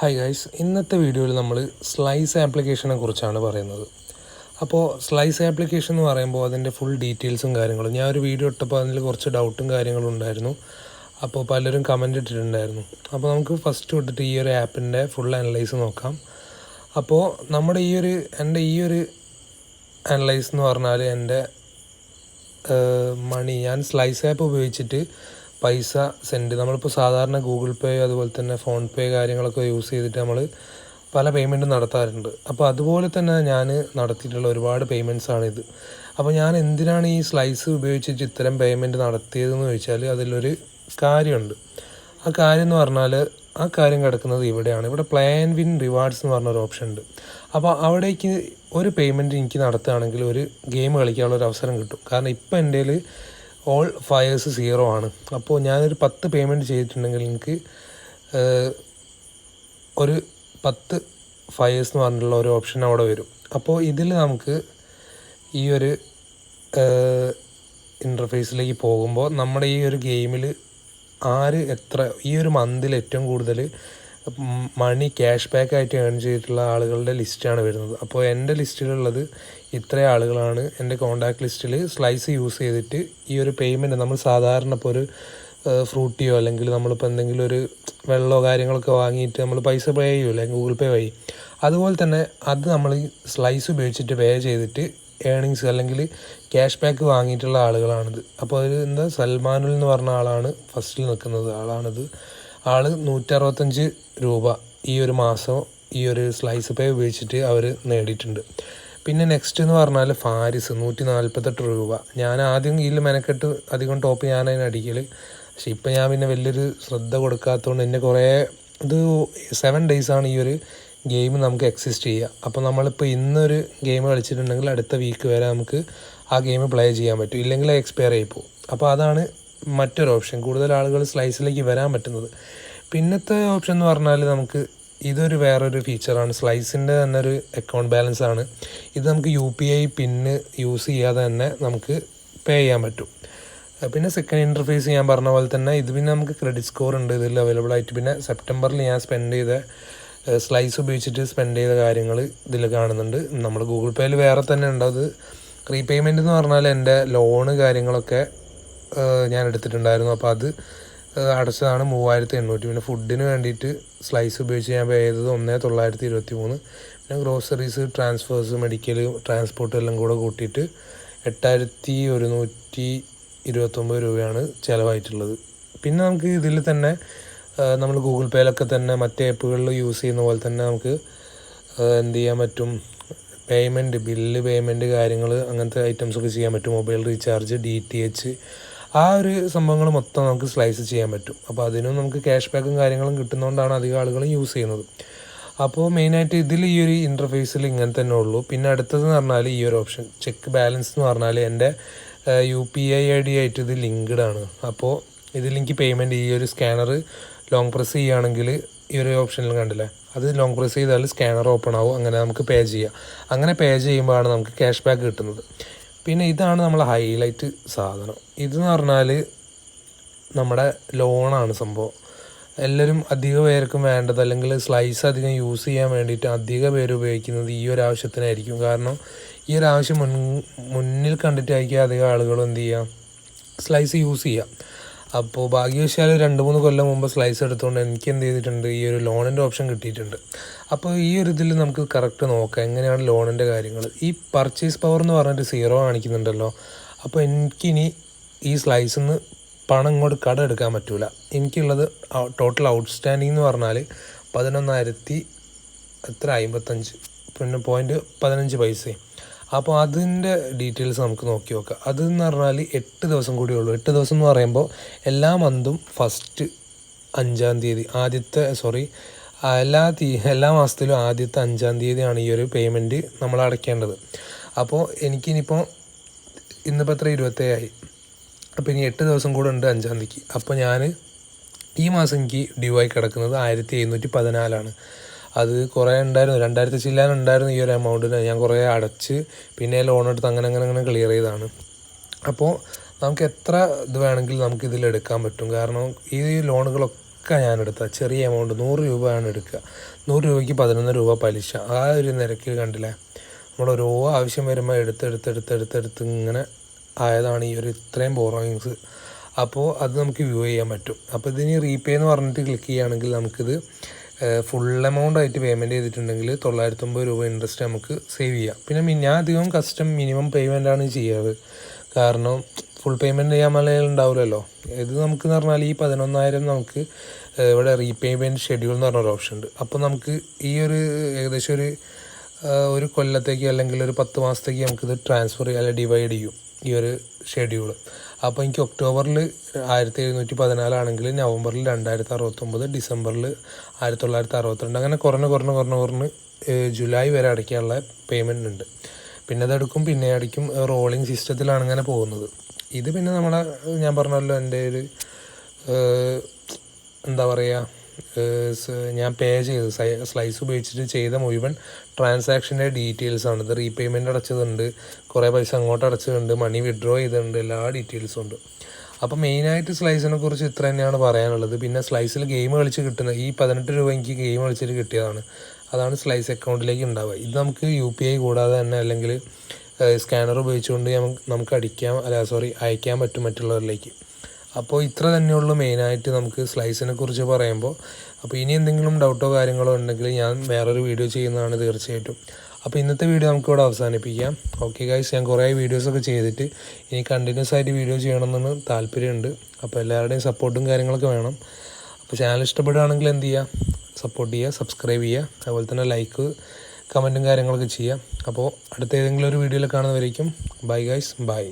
Hi guys, ഇന്നത്തെ വീഡിയോയിൽ നമ്മൾ സ്ലൈസ് ആപ്ലിക്കേഷനെ കുറിച്ചാണ് പറയുന്നത്. അപ്പോൾ സ്ലൈസ് ആപ്ലിക്കേഷൻ എന്ന് പറയുമ്പോൾ അതിൻ്റെ ഫുൾ ഡീറ്റെയിൽസും കാര്യങ്ങളും ഞാൻ ഒരു വീഡിയോ ഇട്ടപ്പോൾ അതിൽ കുറച്ച് ഡൗട്ടും കാര്യങ്ങളും ഉണ്ടായിരുന്നു. അപ്പോൾ പലരും കമൻ്റ് ഇട്ടിട്ടുണ്ടായിരുന്നു. അപ്പോൾ നമുക്ക് ഫസ്റ്റ് തൊട്ടിട്ട് ഈ ഒരു ആപ്പിൻ്റെ ഫുൾ അനലൈസ് നോക്കാം. അപ്പോൾ നമ്മുടെ എൻ്റെ ഈ ഒരു അനലൈസ് എന്ന് പറഞ്ഞാൽ എൻ്റെ മണി ഞാൻ സ്ലൈസ് ആപ്പ് ഉപയോഗിച്ചിട്ട് പൈസ നമ്മളിപ്പോൾ സാധാരണ ഗൂഗിൾ പേ അതുപോലെ തന്നെ ഫോൺ പേ കാര്യങ്ങളൊക്കെ യൂസ് ചെയ്തിട്ട് നമ്മൾ പല പേയ്മെൻറ്റും നടത്താറുണ്ട്. അപ്പോൾ അതുപോലെ തന്നെ ഞാൻ നടത്തിയിട്ടുള്ള ഒരുപാട് പേയ്മെൻറ്റ്സാണിത്. അപ്പോൾ ഞാൻ എന്തിനാണ് ഈ സ്ലൈസ് ഉപയോഗിച്ചിട്ട് ഇത്തരം പേയ്മെൻറ്റ് നടത്തിയതെന്ന് ചോദിച്ചാൽ അതിലൊരു കാര്യമുണ്ട്. ആ കാര്യം എന്ന് പറഞ്ഞാൽ ആ കാര്യം കിടക്കുന്നത് ഇവിടെയാണ്. ഇവിടെ പ്ലേ ആൻഡ് വിൻ റിവാർഡ്സ് എന്ന് പറഞ്ഞൊരു ഓപ്ഷൻ ഉണ്ട്. അപ്പോൾ അവിടേക്ക് ഒരു പേയ്മെൻറ്റ് എനിക്ക് നടത്തുകയാണെങ്കിൽ ഒരു ഗെയിം കളിക്കാനുള്ള ഒരു അവസരം കിട്ടും. കാരണം ഇപ്പോൾ എൻ്റെ കയ്യിൽ ഓൾ ഫയേഴ്സ് 0 ആണ്. അപ്പോൾ ഞാനൊരു 10 പേയ്മെൻറ്റ് ചെയ്തിട്ടുണ്ടെങ്കിൽ എനിക്ക് ഒരു 10 ഫയേഴ്സ് എന്ന് പറഞ്ഞിട്ടുള്ള ഒരു ഓപ്ഷൻ അവിടെ വരും. അപ്പോൾ ഇതിൽ നമുക്ക് ഈ ഒരു ഇൻ്റർഫേസിലേക്ക് പോകുമ്പോൾ നമ്മുടെ ഈ ഒരു ഗെയിമിൽ ഈ ഒരു മന്തിൽ ഏറ്റവും കൂടുതൽ മണി ക്യാഷ് ബാക്ക് ആയിട്ട് ഏൺ ചെയ്തിട്ടുള്ള ആളുകളുടെ ലിസ്റ്റാണ് വരുന്നത്. അപ്പോൾ എൻ്റെ ലിസ്റ്റിലുള്ളത് ഇത്ര ആളുകളാണ്. എൻ്റെ കോൺടാക്ട് ലിസ്റ്റിൽ സ്ലൈസ് യൂസ് ചെയ്തിട്ട് ഈ ഒരു പേയ്മെൻറ്റ് നമ്മൾ സാധാരണ ഇപ്പോൾ ഒരു ഫ്രൂട്ടിയോ അല്ലെങ്കിൽ നമ്മളിപ്പോൾ എന്തെങ്കിലും ഒരു വെള്ളമോ കാര്യങ്ങളൊക്കെ വാങ്ങിയിട്ട് നമ്മൾ പൈസ പേ ചെയ്യുമല്ലോ ഗൂഗിൾ പേ വഴി, അതുപോലെ തന്നെ അത് നമ്മൾ ഈ സ്ലൈസ് ഉപയോഗിച്ചിട്ട് പേ ചെയ്തിട്ട് ഏണിങ്സ് അല്ലെങ്കിൽ ക്യാഷ് ബാക്ക് വാങ്ങിയിട്ടുള്ള ആളുകളാണിത്. അപ്പോൾ അത് സൽമാനുൽ എന്ന് പറഞ്ഞ ആളാണ് ഫസ്റ്റിൽ നിൽക്കുന്നത്. ആൾ 165 രൂപ ഈ ഒരു മാസം ഈ ഒരു സ്ലൈസ് പേ ഉപയോഗിച്ചിട്ട് അവർ നേടിയിട്ടുണ്ട്. പിന്നെ നെക്സ്റ്റ് എന്ന് പറഞ്ഞാൽ ഫാരിസ് 148 രൂപ. ഞാൻ ആദ്യം ഇതിൽ മെനക്കെട്ട് അധികം ടോപ്പ് ഞാനതിന് അടിക്കൽ. പക്ഷേ ഇപ്പം ഞാൻ പിന്നെ വലിയൊരു ശ്രദ്ധ കൊടുക്കാത്തതുകൊണ്ട് എന്നെ ഇത് 7 ഡേയ്സാണ് ഈ ഒരു ഗെയിം നമുക്ക് എക്സിസ്റ്റ് ചെയ്യുക. അപ്പോൾ നമ്മളിപ്പോൾ ഇന്നൊരു ഗെയിം കളിച്ചിട്ടുണ്ടെങ്കിൽ അടുത്ത വീക്ക് വരെ നമുക്ക് ആ ഗെയിം പ്ലേ ചെയ്യാൻ പറ്റും, ഇല്ലെങ്കിൽ എക്സ്പയർ ആയി പോകും. അപ്പോൾ അതാണ് മറ്റൊരു ഓപ്ഷൻ, കൂടുതൽ ആളുകൾ സ്ലൈസിലേക്ക് വരാൻ പറ്റുന്നത്. പിന്നത്തെ ഓപ്ഷൻ എന്ന് പറഞ്ഞാൽ നമുക്ക് ഇതൊരു വേറൊരു ഫീച്ചറാണ്. സ്ലൈസിൻ്റെ തന്നെ ഒരു അക്കൗണ്ട് ബാലൻസ് ആണ് ഇത്. നമുക്ക് UPI പിന്ന് യൂസ് ചെയ്യാതെ തന്നെ നമുക്ക് പേ ചെയ്യാൻ പറ്റും. പിന്നെ സെക്കൻഡ് ഇൻ്റർഫേസ് ഞാൻ പറഞ്ഞ പോലെ തന്നെ ഇത് പിന്നെ നമുക്ക് ക്രെഡിറ്റ് സ്കോർ ഉണ്ട് ഇതിൽ അവൈലബിൾ ആയിട്ട്. പിന്നെ സെപ്റ്റംബറിൽ ഞാൻ സ്ലൈസ് ഉപയോഗിച്ചിട്ട് സ്പെൻഡ് ചെയ്ത കാര്യങ്ങൾ ഇതിൽ കാണുന്നുണ്ട്. നമ്മൾ ഗൂഗിൾ പേയിൽ വേറെ തന്നെ ഉണ്ട്. അത് റീപേയ്മെൻറ്റ് എന്ന് പറഞ്ഞാൽ എൻ്റെ ലോണ് കാര്യങ്ങളൊക്കെ ഞാൻ എടുത്തിട്ടുണ്ടായിരുന്നു. അപ്പോൾ അത് അടച്ചതാണ് 3800. പിന്നെ ഫുഡിന് വേണ്ടിയിട്ട് സ്ലൈസ് ഉപയോഗിച്ച് ഞാൻ പേ ചെയ്തത് 1923. പിന്നെ ഗ്രോസറീസ്, ട്രാൻസ്ഫേഴ്സ്, മെഡിക്കൽ, ട്രാൻസ്പോർട്ട് എല്ലാം കൂടെ കൂട്ടിയിട്ട് 8129 രൂപയാണ് ചിലവായിട്ടുള്ളത്. പിന്നെ നമുക്ക് ഇതിൽ തന്നെ നമ്മൾ ഗൂഗിൾ പേയിലൊക്കെ തന്നെ മറ്റേ ആപ്പുകളിൽ യൂസ് ചെയ്യുന്ന പോലെ തന്നെ നമുക്ക് എന്ത് ചെയ്യാൻ പറ്റും, ബില്ല് പേയ്മെൻറ്റ് കാര്യങ്ങൾ അങ്ങനത്തെ ഐറ്റംസൊക്കെ ചെയ്യാൻ പറ്റും. മൊബൈൽ റീചാർജ്, DTH, ആ ഒരു സംഭവങ്ങൾ മൊത്തം നമുക്ക് സ്ലൈസ് ചെയ്യാൻ പറ്റും. അപ്പോൾ അതിനും നമുക്ക് ക്യാഷ് ബാക്കും കാര്യങ്ങളും കിട്ടുന്നതുകൊണ്ടാണ് അധികം ആളുകളും യൂസ് ചെയ്യുന്നത്. അപ്പോൾ മെയിനായിട്ട് ഇതിൽ ഈ ഒരു ഇൻ്റർഫേസിൽ ഇങ്ങനെ തന്നെ ഉള്ളൂ. പിന്നെ അടുത്തതെന്ന് പറഞ്ഞാൽ ഈ ഒരു ഓപ്ഷൻ ചെക്ക് ബാലൻസ് എന്ന് പറഞ്ഞാൽ എൻ്റെ UPI ID ആയിട്ട് ഇത് ലിങ്ക്ഡ് ആണ്. അപ്പോൾ ഇതിൽ എനിക്ക് പേയ്മെൻറ്റ് ഈ ഒരു സ്കാനർ ലോങ് പ്രസ് ചെയ്യുകയാണെങ്കിൽ ഈ ഒരു ഓപ്ഷനിൽ കണ്ടില്ലേ, അത് ലോങ് പ്രസ് ചെയ്താൽ സ്കാനർ ഓപ്പൺ ആവും. അങ്ങനെ നമുക്ക് പേ ചെയ്യാം. അങ്ങനെ പേ ചെയ്യുമ്പോഴാണ് നമുക്ക് ക്യാഷ് ബാക്ക് കിട്ടുന്നത്. പിന്നെ ഇതാണ് നമ്മളെ ഹൈലൈറ്റ് സാധനം. ഇതെന്ന് പറഞ്ഞാൽ നമ്മുടെ ലോണാണ് സംഭവം. എല്ലാവരും അധിക പേർക്കും വേണ്ടത്, അല്ലെങ്കിൽ സ്ലൈസ് അധികം യൂസ് ചെയ്യാൻ വേണ്ടിയിട്ട് അധിക പേര് ഉപയോഗിക്കുന്നത് ഈ ഒരു ആവശ്യത്തിനായിരിക്കും. കാരണം ഈ ഒരു ആവശ്യം മുന്നിൽ കണ്ടിട്ടായിരിക്കും അധികം ആളുകളും എന്ത് ചെയ്യുക, സ്ലൈസ് യൂസ് ചെയ്യുക. അപ്പോൾ ഭാഗ്യവശാൽ 2-3 കൊല്ലം മുമ്പ് സ്ലൈസ് എടുത്തുകൊണ്ട് എനിക്ക് എന്ത് ചെയ്തിട്ടുണ്ട്, ഈ ഒരു ലോണിൻ്റെ ഓപ്ഷൻ കിട്ടിയിട്ടുണ്ട്. അപ്പോൾ ഈ ഒരു ഇതിൽ നമുക്ക് കറക്റ്റ് നോക്കാം എങ്ങനെയാണ് ലോണിൻ്റെ കാര്യങ്ങൾ. ഈ പർച്ചേസ് പവർ എന്ന് പറഞ്ഞിട്ട് 0 കാണിക്കുന്നുണ്ടല്ലോ. അപ്പോൾ എനിക്കിനി ഈ സ്ലൈസിൽ നിന്ന് പണം ഇങ്ങോട്ട് കടം എടുക്കാൻ പറ്റില്ല. എനിക്കുള്ളത് ടോട്ടൽ ഔട്ട്സ്റ്റാൻഡിങ് എന്ന് പറഞ്ഞാൽ 11,055 പിന്നെ .15 അപ്പോൾ അതിൻ്റെ ഡീറ്റെയിൽസ് നമുക്ക് നോക്കി നോക്കാം. അതെന്ന് പറഞ്ഞാൽ 8 ദിവസം കൂടി ഉള്ളൂ. 8 ദിവസം എന്ന് പറയുമ്പോൾ എല്ലാ മന്തും ഫസ്റ്റ് 5-ാം തീയതി എല്ലാ മാസത്തിലും ആദ്യത്തെ 5-ാം തീയതിയാണ് ഈ ഒരു പേയ്മെൻറ്റ് നമ്മൾ അടയ്ക്കേണ്ടത്. അപ്പോൾ എനിക്കിനിപ്പോൾ ഇന്നിപ്പോൾ 27 ആയി. അപ്പോൾ ഇനി 8 ദിവസം കൂടെ ഉണ്ട് 5-ാം തീയതിക്ക്. അപ്പോൾ ഞാൻ ഈ മാസം എനിക്ക് ഡ്യൂ ആയി കിടക്കുന്നത് 1714 അത് കുറേ ഉണ്ടായിരുന്നു, 2000 ചില്ലാൻ ഉണ്ടായിരുന്നു. ഈ ഒരു എമൗണ്ടിന് ഞാൻ കുറേ അടച്ച് പിന്നെ ലോൺ എടുത്ത് അങ്ങനെ ക്ലിയർ ചെയ്തതാണ്. അപ്പോൾ നമുക്ക് എത്ര ഇത് വേണമെങ്കിലും നമുക്ക് ഇതിലെടുക്കാൻ പറ്റും. കാരണം ഈ ലോണുകളൊക്കെ പക്ക ഞാനെടുത്ത ചെറിയ എമൗണ്ട് 100 രൂപയാണ് എടുക്കുക. 100 രൂപയ്ക്ക് 11 രൂപ പലിശ. ആ ഒരു നിരക്കിൽ കണ്ടില്ലേ, നമ്മൾ ഓരോ ആവശ്യം വരുമ്പോൾ എടുത്ത് ഇങ്ങനെ ആയതാണ് ഈ ഒരു ഇത്രയും ബോറോയിങ്സ്. അപ്പോൾ അത് നമുക്ക് വ്യൂ ചെയ്യാൻ പറ്റും. അപ്പോൾ ഇതിന് റീപേ എന്ന് പറഞ്ഞിട്ട് ക്ലിക്ക് ചെയ്യുകയാണെങ്കിൽ നമുക്കിത് ഫുൾ എമൗണ്ട് ആയിട്ട് പേയ്മെൻറ്റ് ചെയ്തിട്ടുണ്ടെങ്കിൽ 950 രൂപ ഇൻട്രസ്റ്റ് നമുക്ക് സേവ് ചെയ്യാം. പിന്നെ ഞാൻ അധികം കസ്റ്റം മിനിമം പേയ്മെൻറ്റാണ് ചെയ്യാറ്. കാരണം ഫുൾ പേയ്മെൻറ്റ് ചെയ്യാൻ ഉണ്ടാവില്ലല്ലോ. ഇത് നമുക്കെന്ന് പറഞ്ഞാൽ ഈ 11,000 നമുക്ക് ഇവിടെ റീപേയ്മെൻറ്റ് ഷെഡ്യൂൾ എന്ന് പറഞ്ഞൊരു ഓപ്ഷൻ ഉണ്ട്. അപ്പോൾ നമുക്ക് ഈ ഒരു ഏകദേശം ഒരു കൊല്ലത്തേക്ക് അല്ലെങ്കിൽ ഒരു 10 മാസത്തേക്ക് നമുക്കിത് ട്രാൻസ്ഫർ അല്ലെങ്കിൽ ഡിവൈഡ് ചെയ്യും ഈ ഒരു ഷെഡ്യൂൾ. അപ്പോൾ എനിക്ക് ഒക്ടോബറിൽ 1714 ആണെങ്കിൽ നവംബറിൽ 2069, ഡിസംബറിൽ 1962, അങ്ങനെ കുറഞ്ഞ് ജൂലൈ വരെ അടയ്ക്കാനുള്ള പേയ്മെൻറ്റ് ഉണ്ട്. പിന്നെ അതെടുക്കും, പിന്നെ അടിക്കും, റോളിങ് സിസ്റ്റത്തിലാണ് ഇങ്ങനെ പോകുന്നത്. ഇത് പിന്നെ ഞാൻ പറഞ്ഞല്ലോ എൻ്റെ ഒരു എന്താ പറയുക, ഞാൻ പേ ചെയ്ത് സ്ലൈസ് ഉപയോഗിച്ചിട്ട് ചെയ്ത മുഴുവൻ ട്രാൻസാക്ഷൻ്റെ ഡീറ്റെയിൽസാണ്. ഇത് റീപേയ്മെൻറ്റ് അടച്ചതുണ്ട്, കുറേ പൈസ അങ്ങോട്ട് അടച്ചതുണ്ട്, മണി വിഡ്രോ ചെയ്തിട്ടുണ്ട്, എല്ലാ ഡീറ്റെയിൽസും ഉണ്ട്. അപ്പോൾ മെയിനായിട്ട് സ്ലൈസിനെ കുറിച്ച് ഇത്ര തന്നെയാണ് പറയാനുള്ളത്. പിന്നെ സ്ലൈസിൽ ഗെയിം കളിച്ച് കിട്ടുന്ന ഈ 18 രൂപ എനിക്ക് ഗെയിം കളിച്ചിട്ട് കിട്ടിയതാണ്. അതാണ് സ്ലൈസ് അക്കൗണ്ടിലേക്ക് ഉണ്ടാവുക. ഇത് നമുക്ക് UPI കൂടാതെ തന്നെ അല്ലെങ്കിൽ സ്കാനർ ഉപയോഗിച്ചുകൊണ്ട് നമുക്ക് അയക്കാൻ പറ്റും മറ്റുള്ളവരിലേക്ക്. അപ്പോൾ ഇത്ര തന്നെയുള്ളൂ മെയിനായിട്ട് നമുക്ക് സ്ലൈസിനെ കുറിച്ച് പറയുമ്പോൾ. അപ്പോൾ ഇനി എന്തെങ്കിലും ഡൗട്ടോ കാര്യങ്ങളോ ഉണ്ടെങ്കിൽ ഞാൻ വേറൊരു വീഡിയോ ചെയ്യുന്നതാണ് തീർച്ചയായിട്ടും. അപ്പോൾ ഇന്നത്തെ വീഡിയോ നമുക്കിവിടെ അവസാനിപ്പിക്കാം. ഓക്കെ ഗൈസ്, ഞാൻ കുറേ വീഡിയോസൊക്കെ ചെയ്തിട്ട് ഇനി കണ്ടിന്യൂസ് ആയിട്ട് വീഡിയോ ചെയ്യണമെന്ന് താല്പര്യമുണ്ട്. അപ്പോൾ എല്ലാവരുടെയും സപ്പോർട്ടും കാര്യങ്ങളൊക്കെ വേണം. അപ്പോൾ ചാനൽ ഇഷ്ടപ്പെടുകയാണെങ്കിൽ എന്ത് ചെയ്യുക, സപ്പോർട്ട് ചെയ്യുക, സബ്സ്ക്രൈബ് ചെയ്യുക, അതുപോലെ തന്നെ ലൈക്ക്, കമൻറ്റും കാര്യങ്ങളൊക്കെ ചെയ്യുക. അപ്പോൾ അടുത്ത ഏതെങ്കിലും ഒരു വീഡിയോയിൽ കാണുന്നവരേക്കും ബൈ ഗൈസ്, ബൈ.